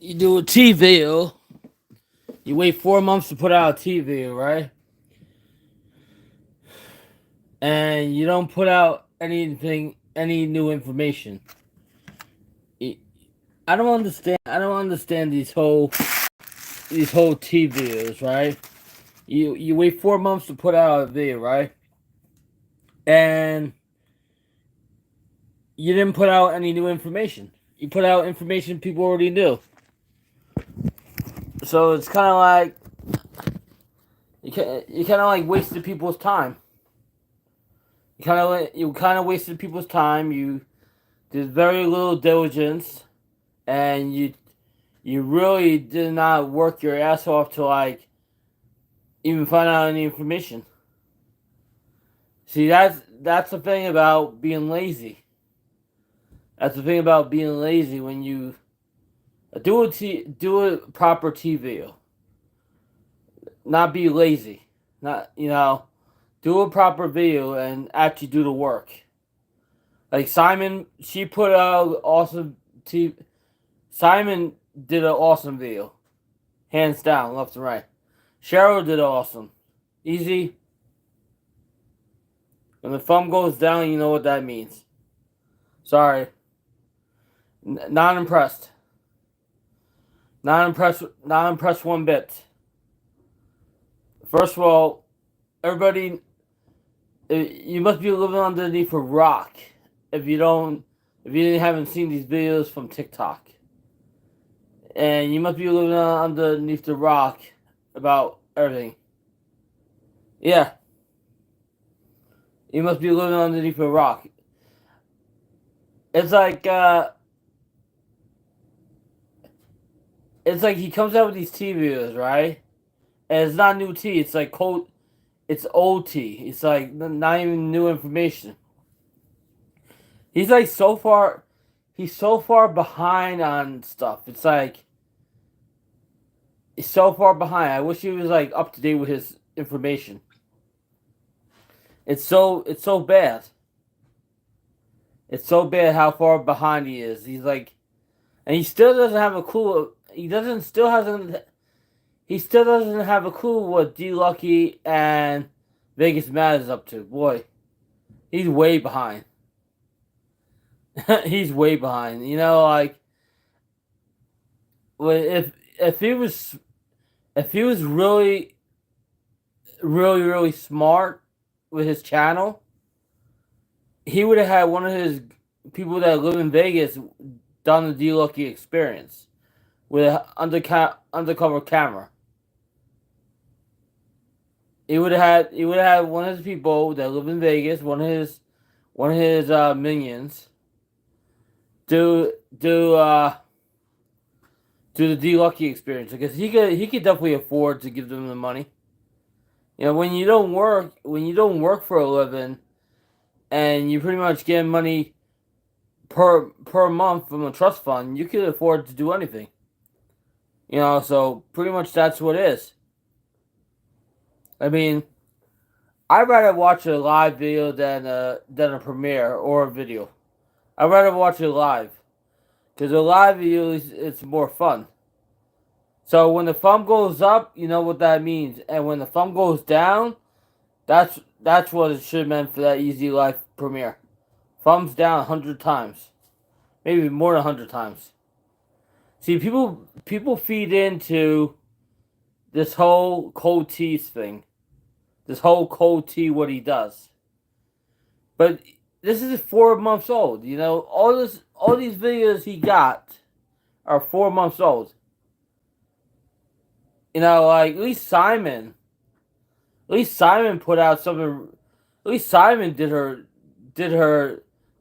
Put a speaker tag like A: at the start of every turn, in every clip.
A: you do a T video. You wait 4 months to put out a T video, right? And you don't put out any new information. I don't understand. I don't understand these whole T videos, right? You wait 4 months to put out a video, right? And you didn't put out any new information. You put out information people already knew. So it's kind of like you kind of like wasted people's time. You kind of wasted people's time. You did very little diligence, and you really did not work your ass off to like even find out any information. See, that's the thing about being lazy. That's the thing about being lazy when you do a proper T video. Not be lazy. Not do a proper video and actually do the work. Like Simon, she put out awesome T. Simon did an awesome video, hands down, left and right. Cheryl did awesome, easy. When the thumb goes down, you know what that means. Sorry, not impressed. Not impressed. Not impressed one bit. First of all, everybody, you must be living underneath a rock if you haven't seen these videos from TikTok. And you must be living underneath the rock about everything. Yeah, you must be living underneath a rock. It's like he comes out with these T videos, right? And it's not new T. It's like cold. It's old T. It's like not even new information. He's like so far. He's so far behind on stuff. It's like he's so far behind. I wish he was like up to date with his information. It's so bad. It's so bad how far behind he is. He's like, and he still doesn't have a clue. He still doesn't have a clue what D Lucky and Vegas Mad is up to. Boy, he's way behind. He's way behind. Like if he was really really really smart with his channel, he would have had one of his people that live in Vegas done the D Lucky experience with an undercover camera. He would have had one of his people that live in Vegas, one of his minions, do the D Lucky experience because he could definitely afford to give them the money. When you don't work for a living, and you pretty much get money per month from a trust fund, you could afford to do anything. So pretty much that's what it is. I mean, I'd rather watch a live video than a premiere or a video. I'd rather watch it live because a live video it's more fun. So when the thumb goes up, you know what that means, and when the thumb goes down, that's what it should have meant for that Easy Life premiere. Thumbs down 100 times, maybe more than 100 times. See, people feed into this whole cold tease thing. This whole cold tea, what he does. But this is 4 months old. All these videos he got are 4 months old. Like at least Simon put out something. At least Simon did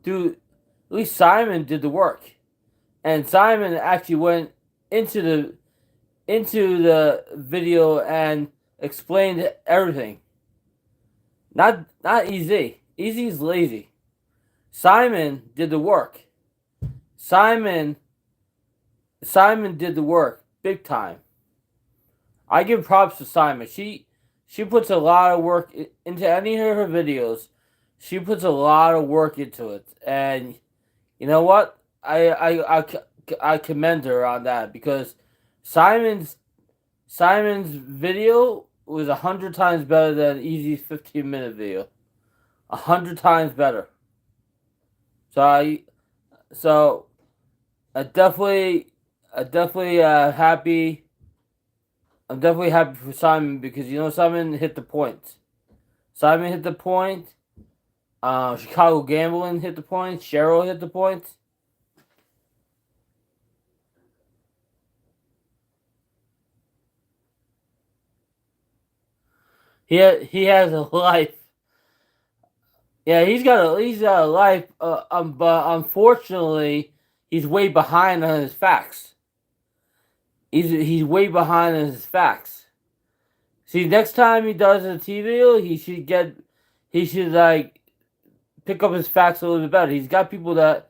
A: do. At least Simon did the work, and Simon actually went into the video and explained everything. Not Easy. Easy's lazy. Simon did the work. Simon did the work big time. I give props to Simon. She puts a lot of work into any of her videos. She puts a lot of work into it, and you know what? I I commend her on that because Simon's Simon's video was 100 times better than Easy's 15-minute video. 100 times better. So so I definitely, I definitely happy. I'm definitely happy for Simon because Simon hit the point. Simon hit the point. Chicago Gambling hit the point. Cheryl hit the point. He has a life. Yeah, he's got a life. But unfortunately, he's way behind on his facts. He's way behind on his facts. See, next time he does a TV video, he should like pick up his facts a little bit better. He's got people that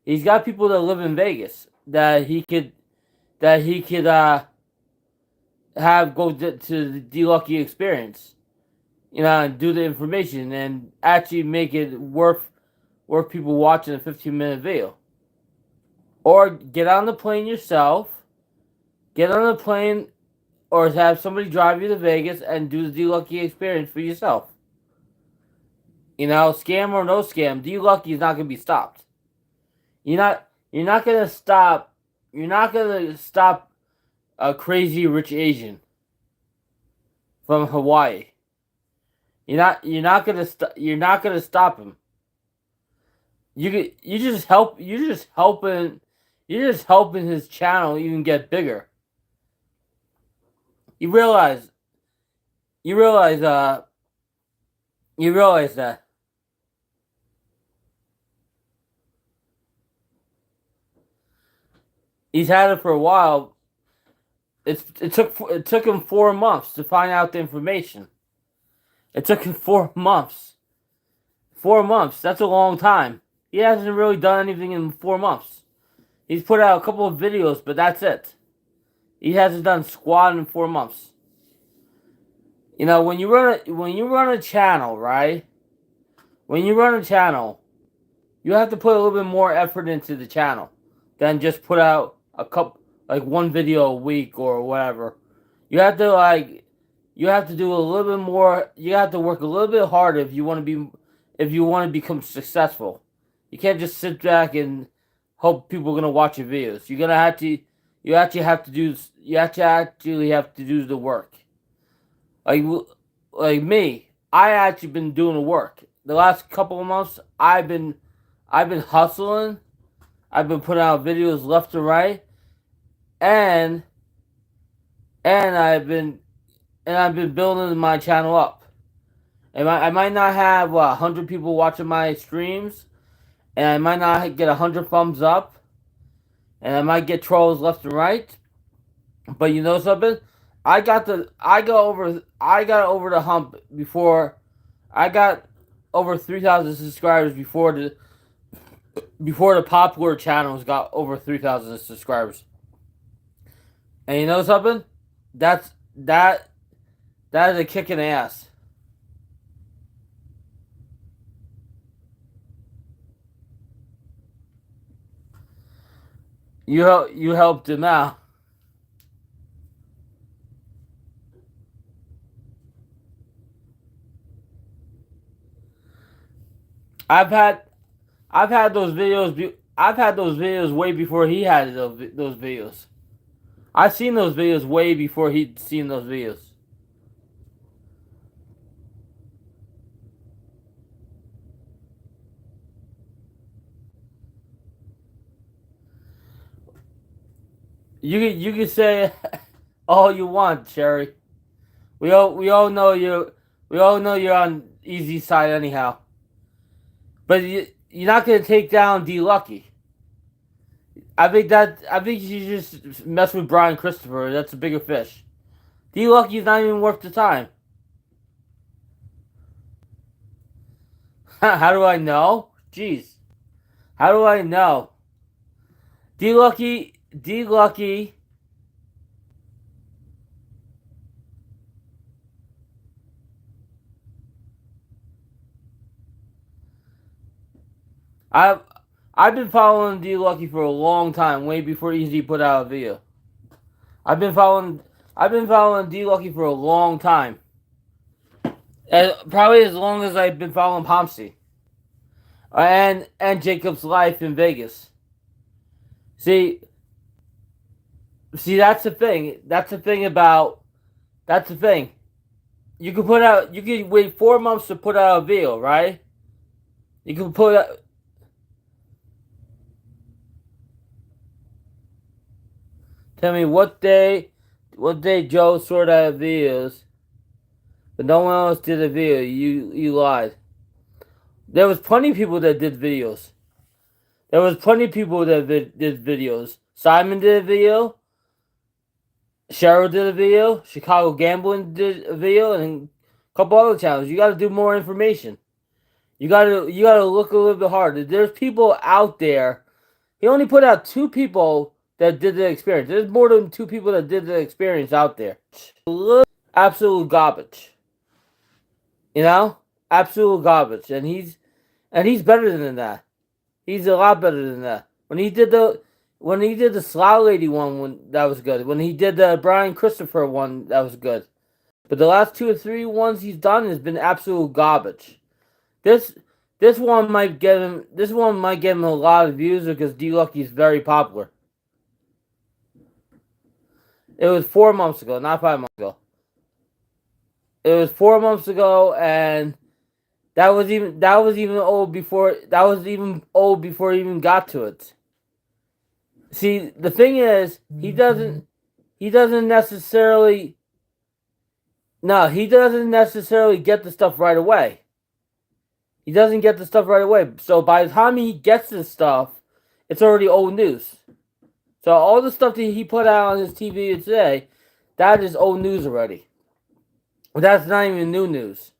A: live in Vegas that he could have go to the D Lucky experience, and do the information and actually make it worth people watching a 15-minute video. Or get on the plane yourself. Get on the plane, or have somebody drive you to Vegas and do the D Lucky experience for yourself. Scam or no scam, D Lucky is not gonna be stopped. You're not gonna stop. You're not gonna stop a crazy rich Asian from Hawaii. You're not gonna stop him. You just help. You're just helping his channel even get bigger. You realize. You realize. You realize that. He's had it for a while. It took him 4 months to find out the information. It took him 4 months. 4 months. That's a long time. He hasn't really done anything in 4 months. He's put out a couple of videos, but that's it. He hasn't done squat in 4 months. When you run a channel, right? When you run a channel, you have to put a little bit more effort into the channel than just put out one video a week or whatever. You have to do a little bit more. You have to work a little bit harder if you want to become successful. You can't just sit back and hope people are gonna watch your videos. You actually have to do the work. Like me, I actually been doing the work. The last couple of months, I've been hustling. I've been putting out videos left and right, and I've been building my channel up. And I might not have 100 people watching my streams, and I might not get 100 thumbs up, and I might get trolls left and right. But you know something? I got over the hump before. I got over 3,000 subscribers before the popular channels got over 3,000 subscribers. And you know something? That is a kick in the ass. You helped him out. I've had those videos. I've had those videos way before he had those videos. I've seen those videos way before he'd seen those videos. You can say all you want, Sherry. We all know you're on easy side anyhow. But you're not gonna take down D Lucky. I think you just mess with Brian Christopher. That's a bigger fish. D Lucky's not even worth the time. How do I know? Jeez. How do I know? D Lucky. I've I've been following D Lucky for a long time, way before Easy put out a video. I've been following D Lucky for a long time. Probably as long as I've been following Pomsey. And Jacob's life in Vegas. See, that's the thing. That's the thing. You can wait 4 months to put out a video, right? You can put out. Tell me what day Joe sorted out videos, but no one else did a video. You lied. There was plenty of people that did videos. Did videos. Simon did a video. Cheryl did a video. Chicago Gambling did a video, and a couple other channels. You got to do more information. You gotta look a little bit harder. There's people out there. He only put out 2 people that did the experience. There's more than 2 people that did the experience out there. Absolute garbage. You know, absolute garbage, and he's better than that. He's a lot better than that. When he did the Slow Lady one, that was good. When he did the Brian Christopher one, that was good. But the last 2 or 3 ones he's done has been absolute garbage. This one might get him a lot of views because D Lucky is very popular. It was 4 months ago, not 5 months ago. It was 4 months ago, and that was even old before he even got to it. See, the thing is, he doesn't necessarily get the stuff right away. He doesn't get the stuff right away. So by the time he gets this stuff, it's already old news. So all the stuff that he put out on his TV today, that is old news already. That's not even new news.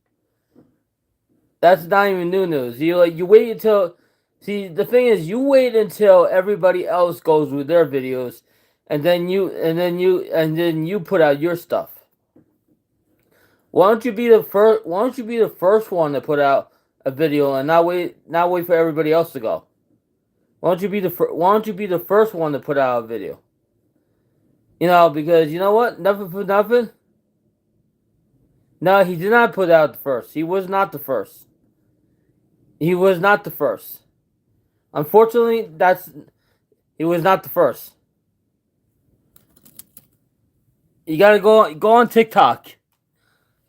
A: You wait until. See, the thing is, you wait until everybody else goes with their videos, and then you put out your stuff. Why don't you be the first one to put out a video and not wait for everybody else to go? Why don't you be the first one to put out a video? You know, because you know what? Nothing for nothing. No, he did not put out the first. He was not the first. Unfortunately, he was not the first. You gotta go on TikTok.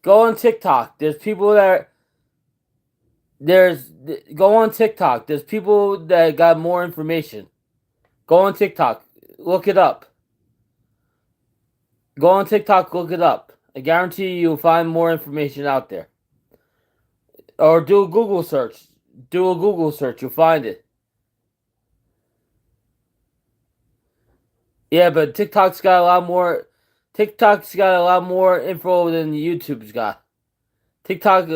A: Go on TikTok. There's people that go on TikTok. There's people that got more information. Go on TikTok. Look it up. Go on TikTok. Look it up. I guarantee you'll find more information out there. Or do a Google search. You'll find it. Yeah, but TikTok's got a lot more info than YouTube's got. TikTok,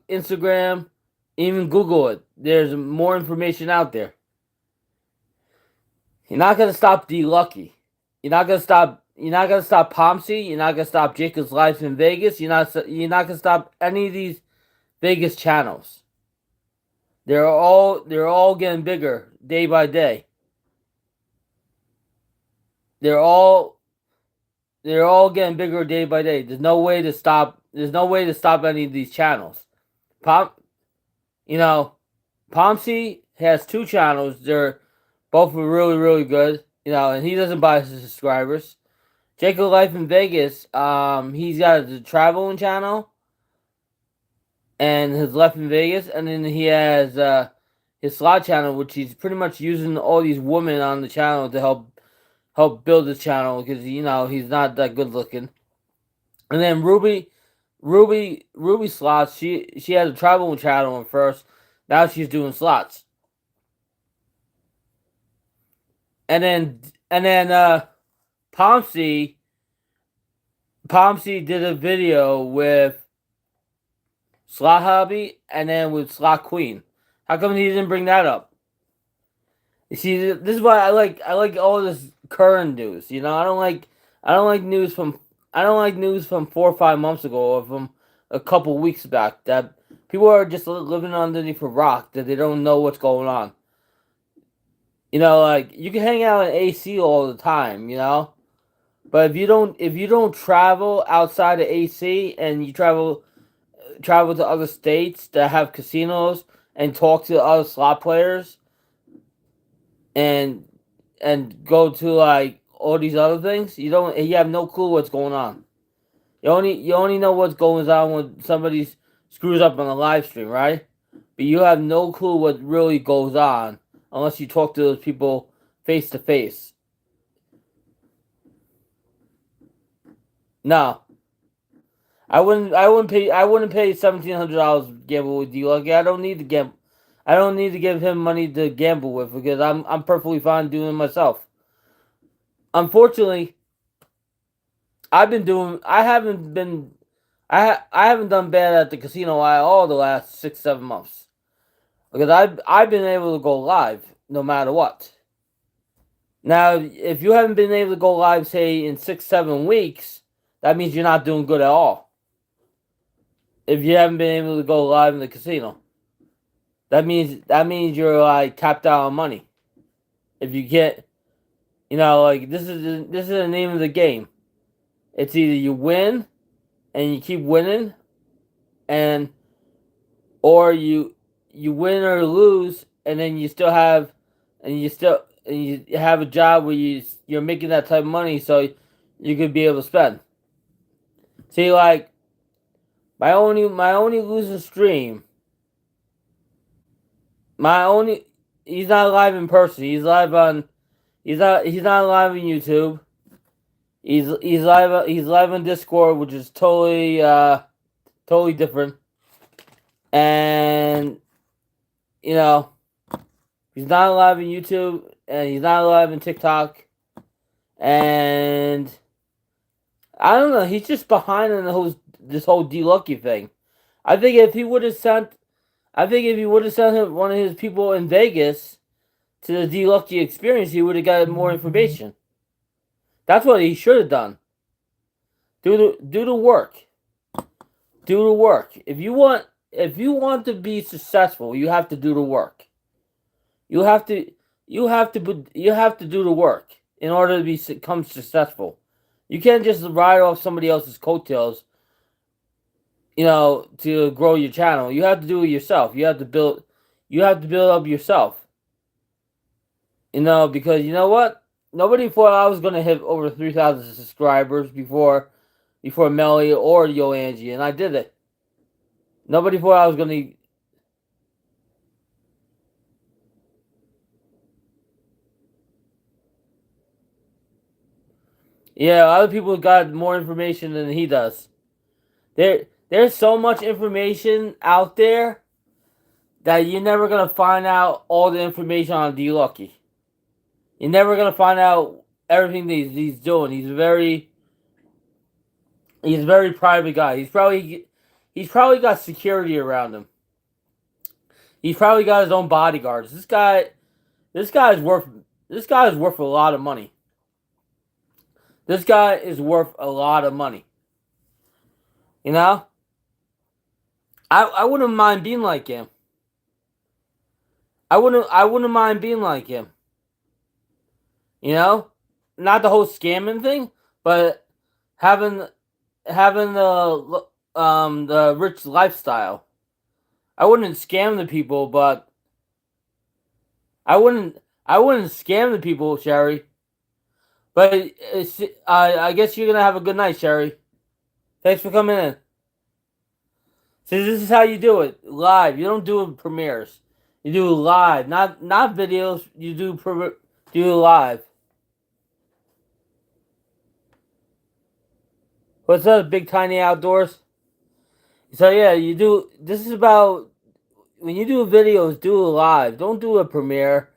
A: Instagram, even Google it. There's more information out there. You're not gonna stop D Lucky. You're not gonna stop Pomsey. You're not gonna stop Jacob's Life in Vegas. You're not gonna stop any of these Vegas channels. They're all getting bigger day by day. They're all getting bigger day by day. There's no way to stop any of these channels. Pomsey has 2 channels. They're both really, really good. You know, and he doesn't buy his subscribers. Jacob Life in Vegas, he's got the traveling channel and his Life in Vegas, and then he has his slot channel, which he's pretty much using all these women on the channel to help build his channel because he's not that good looking. And then Ruby Slots, she had a traveling channel at first. Now she's doing slots. And then Pomsey did a video with Slot Hobby and then with Slot Queen. How come he didn't bring that up? You see, this is why I like all this current news. You know, I don't like news from 4 or 5 months ago or from a couple weeks back that People are just living underneath a rock that they don't know what's going on. You know, like you can hang out in AC all the time, you know, but if you don't travel outside of AC and you travel to other states that have casinos and talk to other slot players and go to like all these other things, you have no clue what's going on. You only know what's going on when somebody screws up on a live stream, right? But you have no clue what really goes on unless you talk to those people face to face. No, I wouldn't pay $1,700 to gamble with you. Like I don't need to gamble. I don't need to give him money to gamble with because I'm perfectly fine doing it myself. Unfortunately, I've been doing. I haven't been. I haven't done bad at the casino at all the last 6 7 months because I've been able to go live no matter what. Now, if you haven't been able to go live, say in 6 7 weeks, that means you're not doing good at all. If you haven't been able to go live in the casino, that means you're like tapped out on money. If you get, like this is the name of the game. It's either you win and you keep winning, and or you win or lose, and then you have a job where you're making that type of money, so you could be able to spend. See, like my only losing stream, my only he's not live in person. He's not live on YouTube. He's live on Discord, which is totally different. And you know, he's not live on YouTube and he's not live on TikTok. And I don't know, he's just behind on this whole D Lucky thing. I think if he would have sent one of his people in Vegas to the D Lucky experience, he would have got more information. That's what he should have done. Do the work. Do the work. If you want to be successful, you have to do the work. You have to do the work in order to become successful. You can't just ride off somebody else's coattails, to grow your channel. You have to do it yourself. You have to build up yourself. Because you know what? Nobody thought I was gonna hit over 3,000 subscribers before Melly or Yo Angie, and I did it. Nobody thought I was gonna. Yeah, other people got more information than he does. There's so much information out there that you're never gonna find out all the information on D Lucky. You're never gonna find out everything that he's doing. He's a very private guy. He's probably got security around him. He's probably got his own bodyguards. This guy is worth a lot of money. This guy is worth a lot of money. You know? I wouldn't mind being like him. I wouldn't mind being like him. You know? Not the whole scamming thing, but having the rich lifestyle. I wouldn't scam the people, but I wouldn't scam the people, Sherry. But I guess you're gonna have a good night, Sherry. Thanks for coming in. See, this is how you do it live. You don't do it premieres. You do it live, not videos. You do it live. What's up, Big Tiny Outdoors? So yeah, you do. This is about when you do videos. Do it live. Don't do a premiere,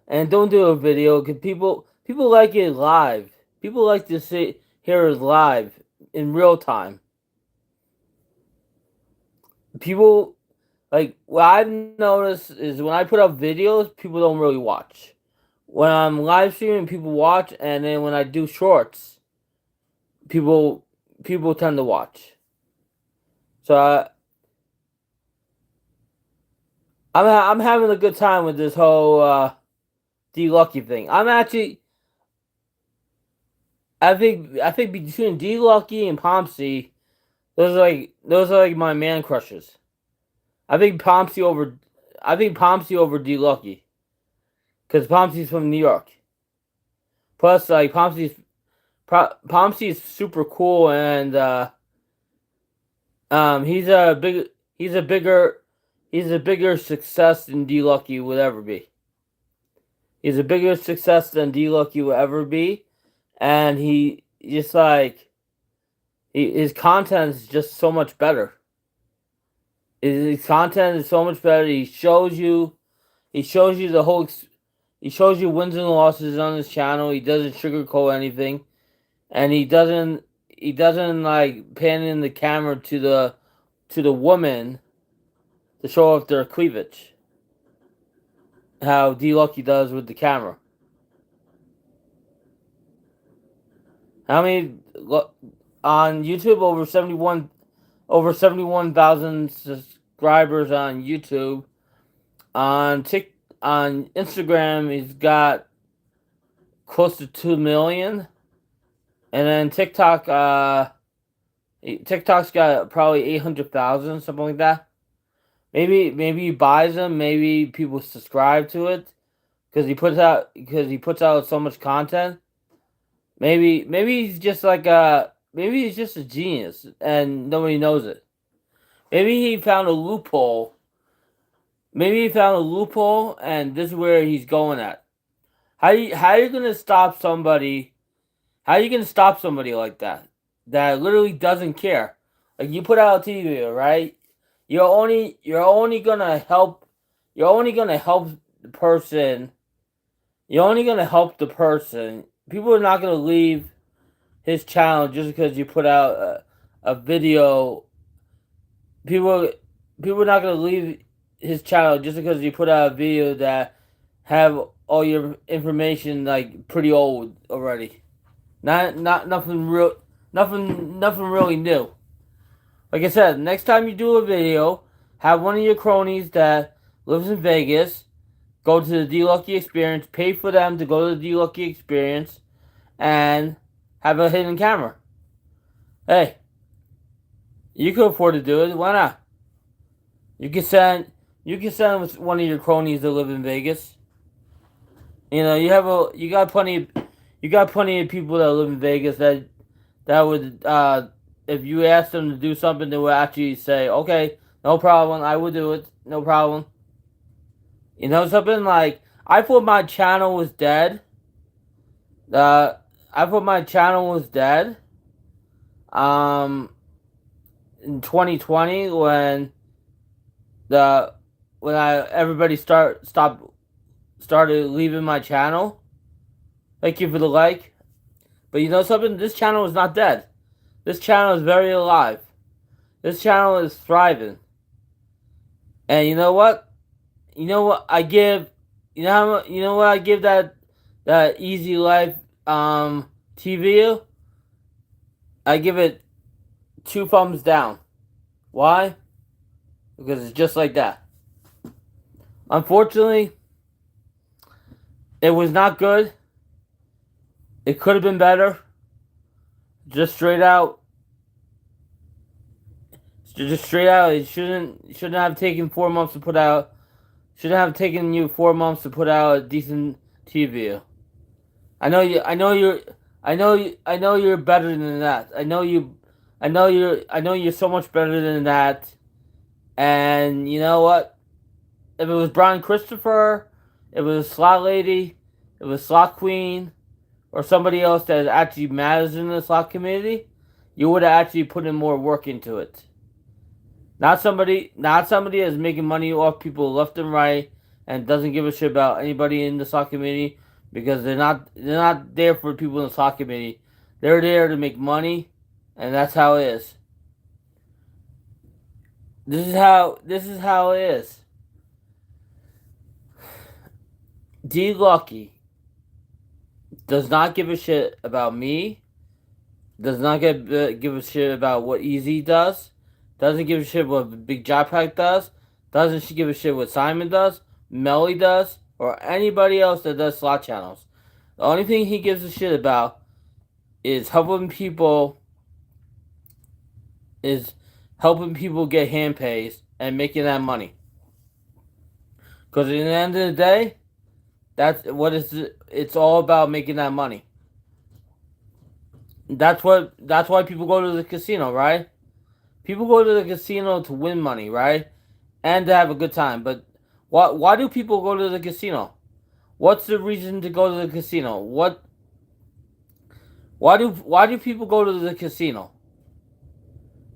A: and don't do a video because people like it live. People like to hear it live in real time. People like what I've noticed is when I put up videos, people don't really watch. When I'm live streaming, people watch, and then when I do shorts, people tend to watch. So I'm having a good time with this whole D Lucky thing. I think between D Lucky and Pomsey, those are like my man crushes. I think Pomsey over D Lucky because Pomsey's from New York. Plus, like Pomsey's super cool, and he's a bigger success than D Lucky would ever be. He's a bigger success than D Lucky will ever be, and he just like his content is just so much better. His content is so much better. He shows you the whole, he shows you wins and losses on his channel. He doesn't sugarcoat anything, and he doesn't like pan in the camera to the woman to show off their cleavage. How D Lucky does with the camera. How many on YouTube? Over 71,000 subscribers on YouTube. On Instagram, he's got close to 2 million, and then TikTok's got probably 800,000, something like that. Maybe he buys them. Maybe people subscribe to it because he puts out so much content. Maybe he's just maybe he's just a genius and nobody knows it. Maybe he found a loophole. And this is where he's going at. How are you gonna stop somebody? How are you gonna stop somebody like that? That literally doesn't care. Like you put out a TV video, right? You're only gonna help. You're only gonna help the person. You're only gonna help the person. People are not gonna leave his channel just because you put out a video. People are not gonna leave his channel just because you put out a video that have all your information like pretty old already. Nothing really new. Like I said, next time you do a video, have one of your cronies that lives in Vegas go to the D Lucky Experience, pay for them to go to the D Lucky Experience, and have a hidden camera. Hey, you can afford to do it. Why not? You can send with one of your cronies that live in Vegas. You know, you got plenty of people that live in Vegas that would if you ask them to do something, they would actually say, "Okay, no problem, I will do it, no problem." You know, something like I thought my channel was dead. I thought my channel was dead. In 2020 when everybody started leaving my channel. Thank you for the like. But you know something? This channel is not dead. This channel is very alive. This channel is thriving. And you know what? You know what I give? You know what I give that Easy Life TV? I give it 2 thumbs down. Why? Because it's just like that. Unfortunately, it was not good. It could have been better. Just straight out. It shouldn't have taken 4 months to put out. Shouldn't have taken you 4 months to put out a decent TV. I know you're better than that. I know you're so much better than that. And you know what? If it was Brian Christopher, if it was Slot Lady, if it was Slot Queen, or somebody else that actually matters in the slot community, you would have actually put in more work into it. Not somebody that's making money off people left and right and doesn't give a shit about anybody in the slot community because they're not there for people in the slot community. They're there to make money, and that's how it is. This is how it is. D Lucky does not give a shit about me. Does not give a shit about what Easy does. Doesn't give a shit what Big Jackpack does. Doesn't she give a shit what Simon does, Melly does, or anybody else that does slot channels? The only thing he gives a shit about is helping people get hand pays and making that money. Because at the end of the day, it's all about making that money. That's why people go to the casino, right? People go to the casino to win money, right? And to have a good time. But why do people go to the casino? What's the reason to go to the casino? Why do people go to the casino?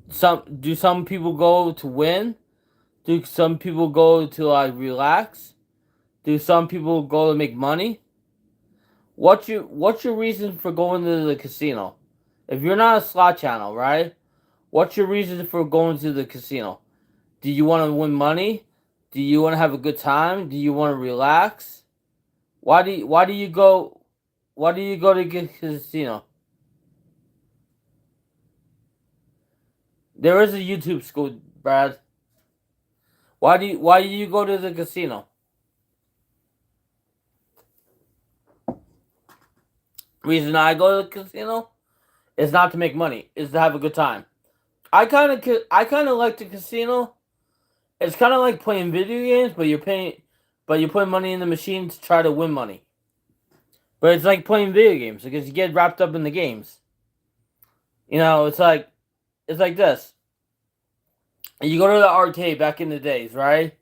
A: Some people go to win? Do some people go to like relax? Do some people go to make money? What's your reason for going to the casino? If you're not a slot channel, right? What's your reason for going to the casino? Do you want to win money? Do you want to have a good time? Do you want to relax? Why do you go to the casino? There is a YouTube school, Brad. Why do you go to the casino? Reason I go to the casino is not to make money, is to have a good time. I kind of like the casino. It's kind of like playing video games, but you're putting money in the machine to try to win money. But it's like playing video games because you get wrapped up in the games. You know, it's like this. You go to the arcade back in the days, right?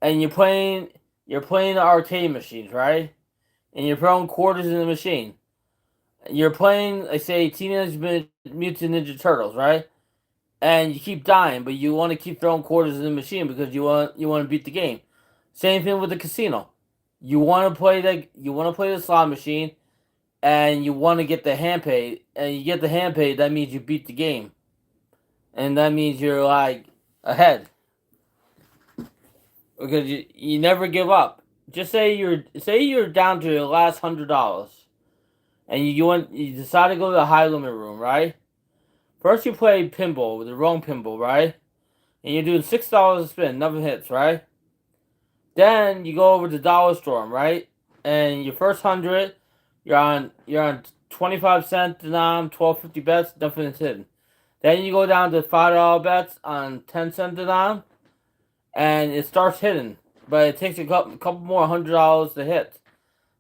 A: And you're playing the arcade machines, right? And you're throwing quarters in the machine. You're playing, like, say, Teenage Mutant Ninja Turtles, right? And you keep dying, but you want to keep throwing quarters in the machine because you want to beat the game. Same thing with the casino. You want to play the slot machine, and you want to get the hand paid, and you get the hand paid. That means you beat the game, and that means you're like ahead because you never give up. Just say you're down to your last $100, and you decide to go to the high limit room, right? First you play pinball with the wrong pinball, right? And you're doing $6 a spin, nothing hits, right? Then you go over to Dollar Storm, right? And your first 100, you're on 25-cent denom, 12.50 bets, nothing is hidden. Then you go down to $5 bets on 10-cent denom, and it starts hitting, but it takes a couple more $100 to hit.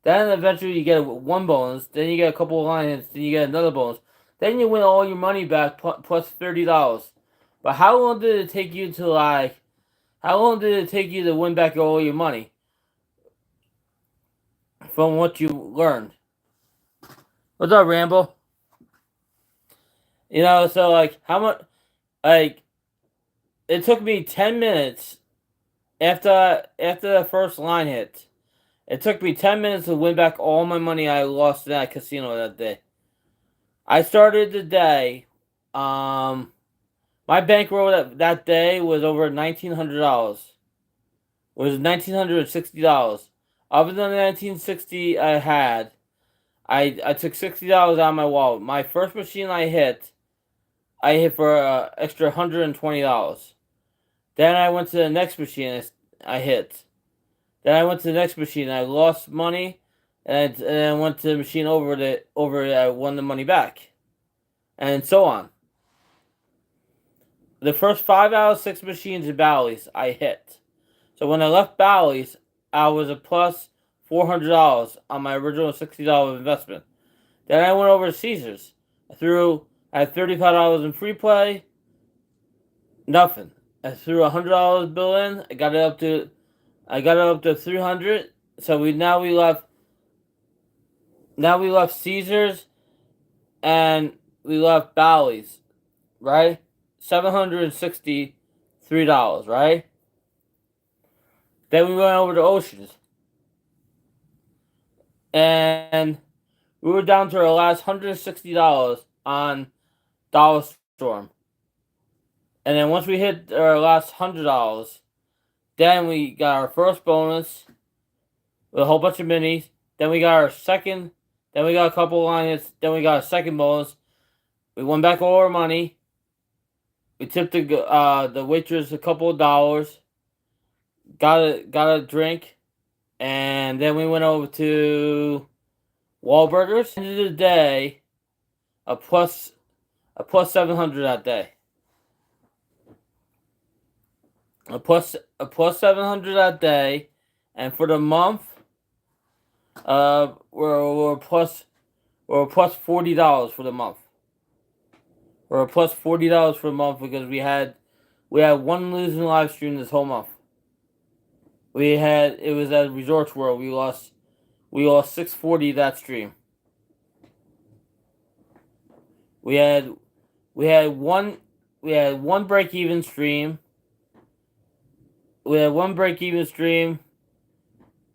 A: Then eventually you get one bonus, then you get a couple of line hits, then you get another bonus. Then you win all your money back plus $30. But how long did it take you to win back all your money from what you learned? What's up, Rambo? You know, so like how much? Like it took me 10 minutes after the first line hit. It took me 10 minutes to win back all my money I lost in that casino that day. I started the day. My bankroll that day was over $1,900. It was $1,960. Other than the $1,960 I had, I took $60 out of my wallet. My first machine I hit for extra $120. Then I went to the next machine I hit. Then I went to the next machine. I lost money. And I went to the machine over it. I won the money back, and so on. The first 5 out of 6 machines in Bally's I hit. So when I left Bally's, I was a plus $400 on my original $60 investment. Then I went over to Caesars. I had $35 in free play. Nothing. I threw $100 bill in. I got it up to $300. So we left Caesars and we left Bally's, right? $763, right? Then we went over to Oceans. And we were down to our last $160 on Dollar Storm. And then once we hit our last $100, then we got our first bonus with a whole bunch of minis. Then we got our second. Then we got a couple of line hits. Then we got a second bonus. We won back all our money. We tipped the waitress a couple of dollars. got a drink, and then we went over to Wahlburgers. End of the day, a plus 700 that day. A plus 700 that day, and for the month, we're plus $40 for the month. We're plus $40 for the month because we had one losing live stream this whole month. It was at Resorts World. We lost $640 that stream. We had one break even stream. We had one break even stream,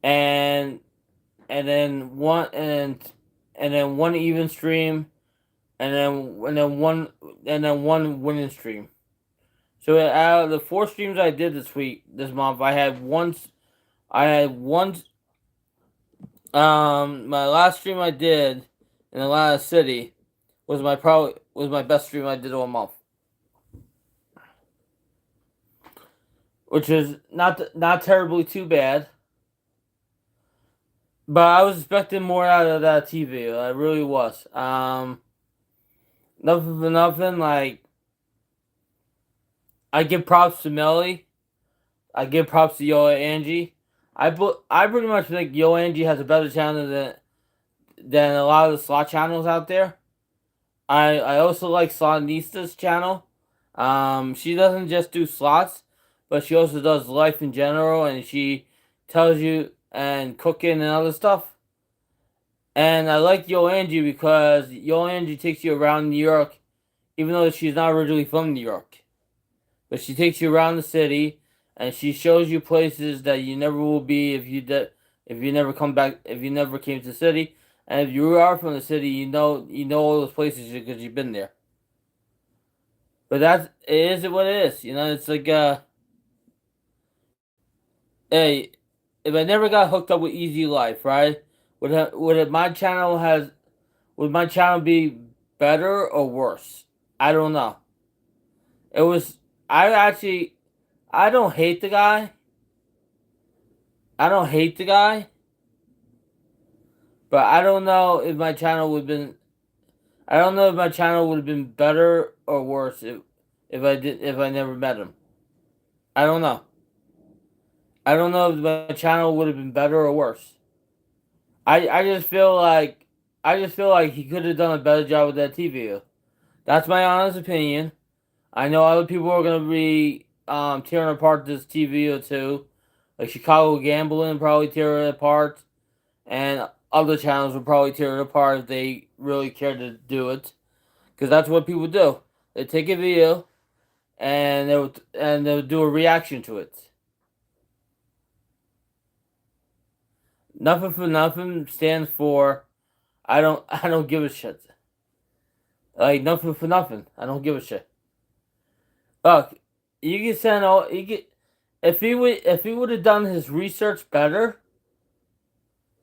A: and then one even stream, and then one winning stream. So out of the 4 streams I did this month, I had one. My last stream I did in Atlanta City was my best stream I did all month, which is not terribly too bad. But I was expecting more out of that TV. I really was. Nothing for nothing. Like, I give props to Melly. I give props to Yo Angie. I pretty much think Yo Angie has a better channel than a lot of the slot channels out there. I also like Slotnista's channel. She doesn't just do slots, but she also does life in general, and she tells you and cooking and other stuff. And I like Yo Angie because Yo Angie takes you around New York, even though she's not originally from New York. But she takes you around the city, and she shows you places that you never will be if you never come back, if you never came to the city. And if you are from the city, you know all those places because you've been there. But it is what it is. It's like hey, if I never got hooked up with Easy Life, right? Would my channel be better or worse? I don't know. It was I don't hate the guy. I don't hate the guy. But I don't know if my channel would have been I don't know if my channel would have been better or worse if I never met him. I don't know. I don't know if my channel would have been better or worse. I just feel like he could have done a better job with that TV. That's my honest opinion. I know other people are gonna be tearing apart this TV too. Like Chicago Gambling probably tear it apart, and other channels would probably tear it apart if they really cared to do it, because that's what people do. They take a video and they'll do a reaction to it. Nothing for nothing stands for I don't give a shit. Like, nothing for nothing. I don't give a shit. Look, you can send all you get if he would have done his research better,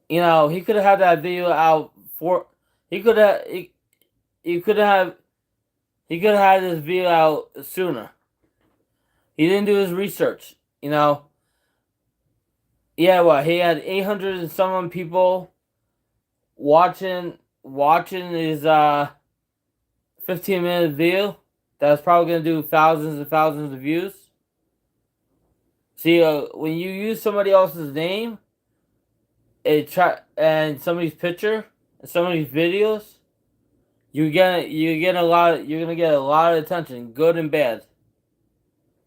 A: he could have had that video out for he could have he could have had this video out sooner. He didn't do his research, Yeah, what, he had 800 and some people watching his 15-minute video that's probably gonna do thousands and thousands of views. See, when you use somebody else's name, and somebody's picture and somebody's videos, you're gonna get a lot of attention, good and bad.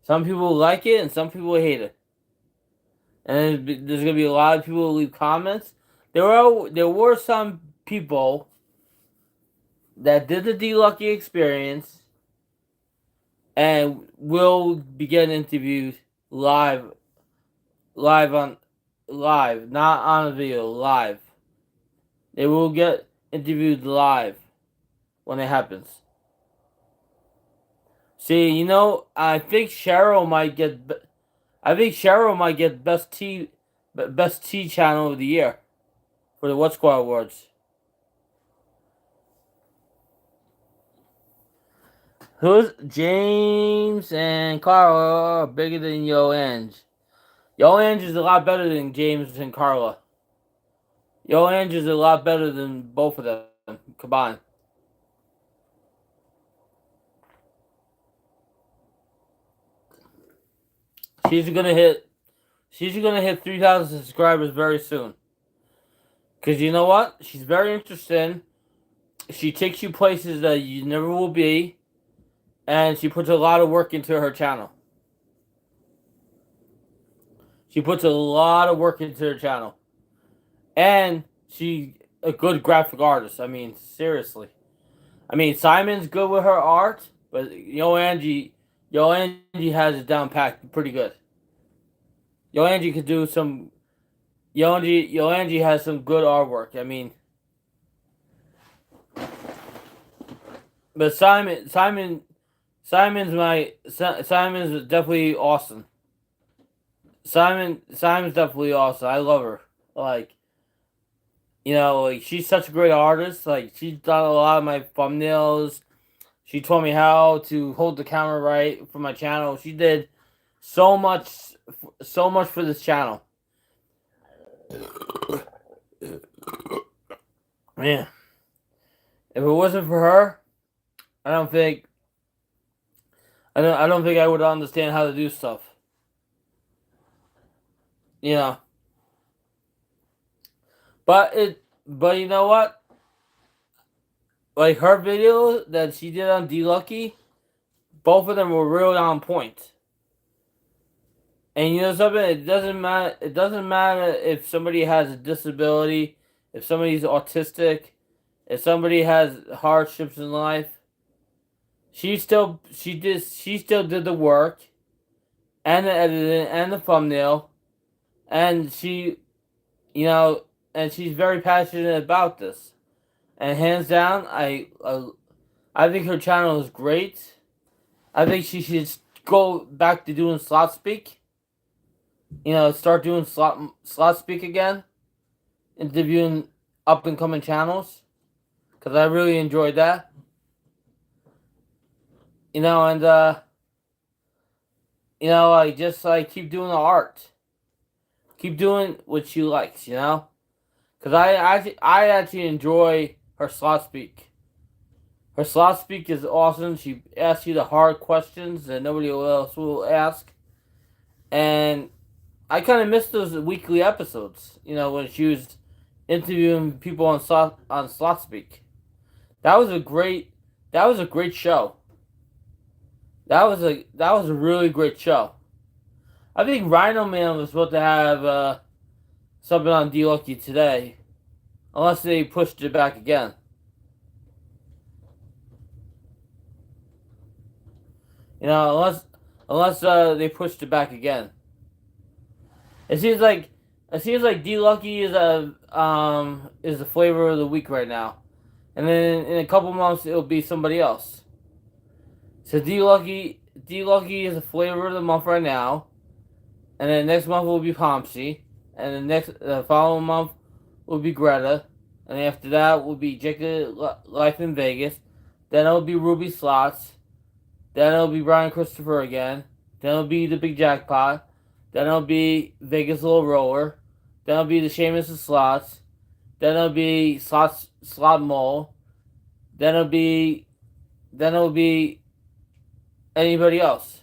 A: Some people like it and some people hate it, and there's gonna be a lot of people who leave comments. There were some people that did the D-Lucky experience and will be getting interviewed live, not on a video, live. They will get interviewed live when it happens. See, I think Cheryl might get best T channel of the year for the What Squad Awards. Who's James and Carl are bigger than Yo Ange? Yo Ange is a lot better than James and Carla. Yo Ange is a lot better than both of them combined. She's gonna hit. She's gonna hit 3,000 subscribers very soon. Cause you know what? She's very interesting. She takes you places that you never will be, and she puts a lot of work into her channel. She puts a lot of work into her channel, and she's a good graphic artist. I mean, seriously. I mean, Simon's good with her art, but Yo Angie has it down packed pretty good. Yo Angie could do some. Yo Angie has some good artwork. I mean, but Simon's definitely awesome. Simon's definitely awesome. I love her. Like, like she's such a great artist. Like, she's done a lot of my thumbnails. She taught me how to hold the camera right for my channel. She did so much for this channel. Man, if it wasn't for her, I don't think I would understand how to do stuff. But you know what? Like her video that she did on D Lucky, both of them were real on point. And you know something? It doesn't matter. It doesn't matter if somebody has a disability, if somebody's autistic, if somebody has hardships in life. She still did the work, and the editing, and the thumbnail, and and she's very passionate about this. And hands down, I think her channel is great. I think she should go back to doing slot speak. Start doing slot speak again, interviewing up and coming channels, because I really enjoyed that. And just like keep doing the art, keep doing what she likes, because I actually enjoy her slot speak. Her slot speak is awesome. She asks you the hard questions that nobody else will ask, and I kind of missed those weekly episodes. When she was interviewing people on slot speak. That was a great show. That was a really great show. I think Rhino Man was supposed to have something on D Lucky today, unless they pushed it back again. Unless they pushed it back again. It seems like D Lucky is the flavor of the week right now, and then in a couple months it'll be somebody else. So D Lucky is the flavor of the month right now, and then next month will be Pomsy, and the following month will be Greta, and after that will be Jacob Life in Vegas. Then it'll be Ruby Slots. Then it'll be Brian Christopher again. Then it'll be the Big Jackpot. Then it'll be Vegas Little Roller. Then it'll be the Sheamus of Slots. Then it'll be Slot Mole. Then it'll be anybody else.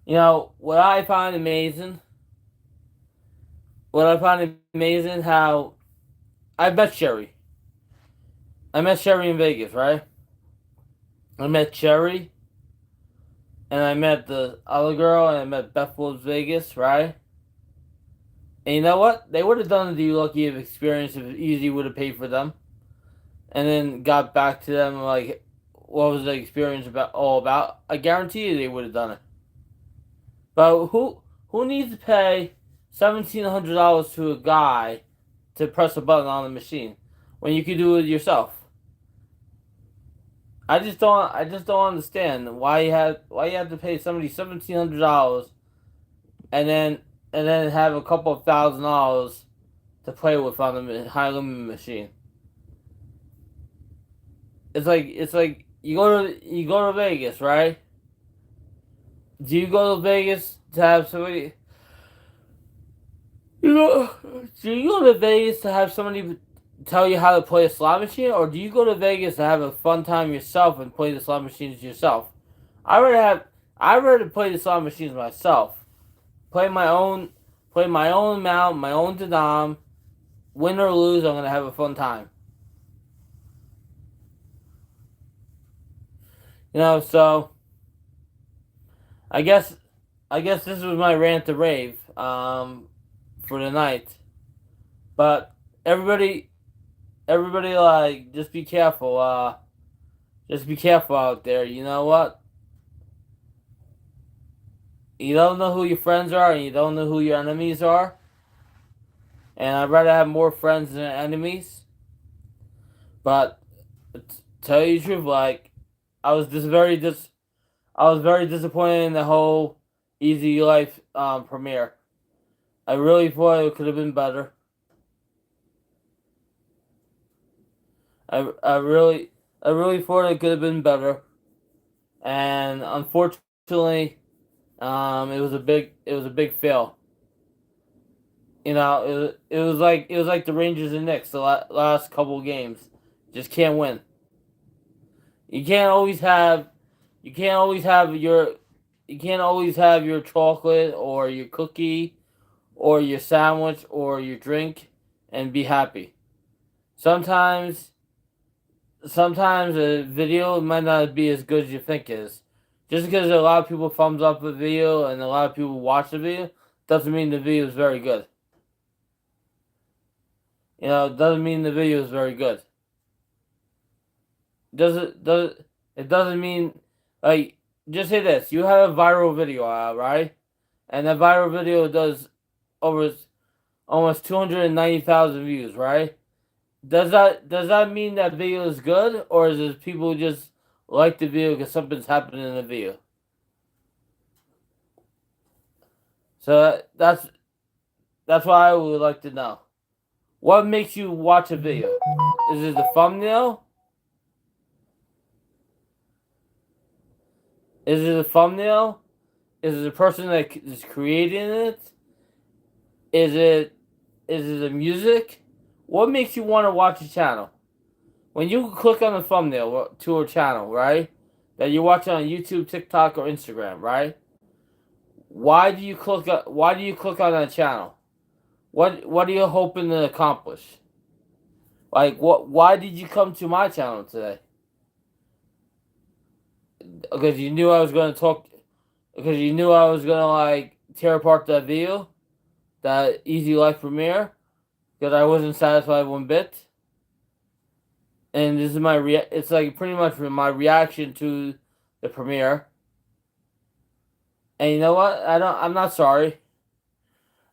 A: What I find amazing how I met Sherry. I met Sherry in Vegas, right? I met Sherry, and I met the other girl, and I met Beth Wolves Vegas, right? And you know what? They would have done the Lucky of experience if Easy would have paid for them, and then got back to them like, what was the experience all about? I guarantee you they would have done it. But who needs to pay $1,700 to a guy to press a button on the machine when you can do it yourself? I just don't understand why you have to pay somebody $1,700 and then have a couple of $1,000 to play with on the high limit machine. It's like you go to Vegas, right? Do you go to Vegas to have somebody? You know, do you go to Vegas to have somebody tell you how to play a slot machine, or do you go to Vegas to have a fun time yourself and play the slot machines yourself? I rather have. I rather play the slot machines myself. Play my own. Play my own amount, my own denom. Win or lose, I'm gonna have a fun time. So I guess I guess this was my rant to rave for the night. But everybody everybody like just be careful. Just be careful out there. You know what? You don't know who your friends are and you don't know who your enemies are. And I'd rather have more friends than enemies. But to tell you the truth, like I was just I was very disappointed in the whole Easy Life premiere. I really thought it could have been better. I really thought it could have been better, and unfortunately, it was a big fail. It was like the Rangers and Knicks the last couple games, just can't win. You can't always have, you can't always have your, you can't always have your chocolate or your cookie, or your sandwich or your drink, and be happy. Sometimes sometimes a video might not be as good as you think it is. Just because a lot of people thumbs up a video and a lot of people watch the video doesn't mean the video is very good. It doesn't mean the video is very good. It doesn't mean like just say this. You have a viral video out, right? And that viral video does over almost 290,000 views, right? Does that mean that video is good, or is it people just like the video because something's happening in the video? So that's what I would like to know. What makes you watch a video? Is it the thumbnail? Is it the thumbnail? Is it the person that is creating it? Is it the music? What makes you want to watch a channel? When you click on the thumbnail to a channel, right? That you watch on YouTube, TikTok, or Instagram, right? Why do you click on that channel? What are you hoping to accomplish? Like what? Why did you come to my channel today? Because you knew I was going to talk. Because you knew I was going to like tear apart that video, that Easy Life premiere. Because I wasn't satisfied one bit. And this is It's like pretty much my reaction to the premiere. And you know what? I'm not sorry.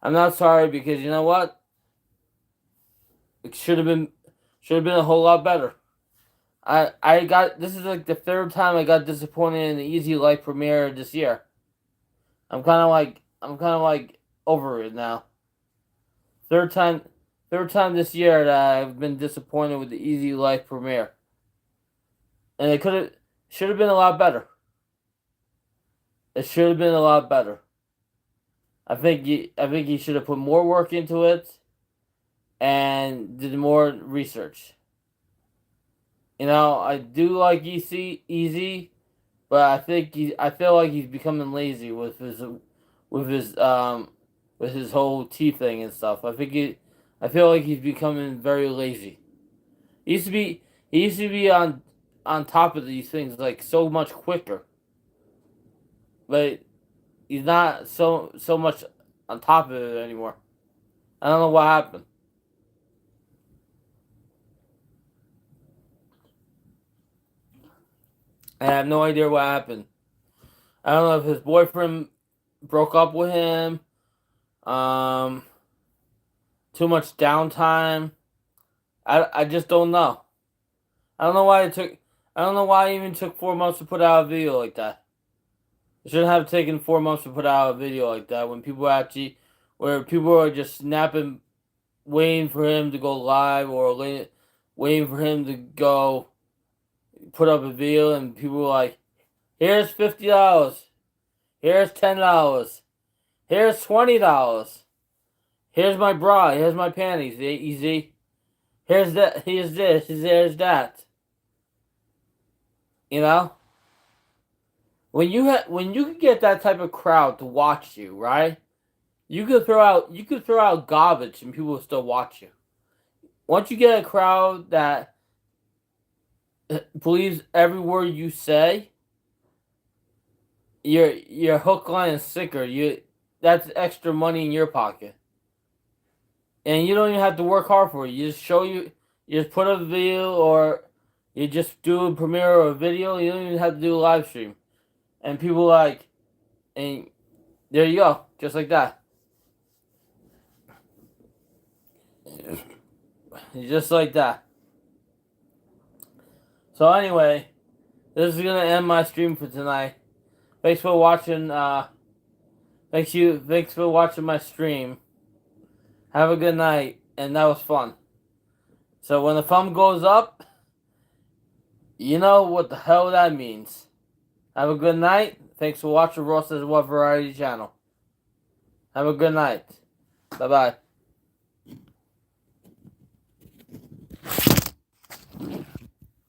A: I'm not sorry because you know what? It should have been a whole lot better. I got This is like the third time I got disappointed in the Easy Life premiere this year. I'm kind of like over it now. Third time third time this year that I've been disappointed with the Easy Life premiere. And it should have been a lot better. It should have been a lot better. I think he should have put more work into it and did more research. I do like Easy, but I feel like he's becoming lazy with his with his whole tea thing and stuff. I feel like he's becoming very lazy. He used to be on top of these things like so much quicker. But he's not so much on top of it anymore. I don't know what happened. I have no idea what happened. I don't know if his boyfriend broke up with him. Um, Too much downtime. I just don't know. I don't know why it took. I don't know why it even took 4 months to put out a video like that. It shouldn't have taken 4 months to put out a video like that when where people are just snapping, waiting for him to go live or waiting for him to go put up a video, and people were like, "Here's $50. Here's $10. Here's $20. Here's my bra. Here's my panties. Easy. Here's that. Here's this. Here's that. You know, when you can get that type of crowd to watch you, right? You could throw out garbage and people will still watch you. Once you get a crowd that believes every word you say, your hook, line, and sinker. That's extra money in your pocket, and you don't even have to work hard for it. You just put a video, or you just do a premiere or a video. You don't even have to do a live stream, and people like, and there you go, just like that, just like that. So anyway, this is gonna end my stream for tonight. Thanks for watching. Thanks for watching my stream. Have a good night, and that was fun. So when the thumb goes up, you know what the hell that means. Have a good night. Thanks for watching Ross's What Variety Channel. Have a good night. Bye bye.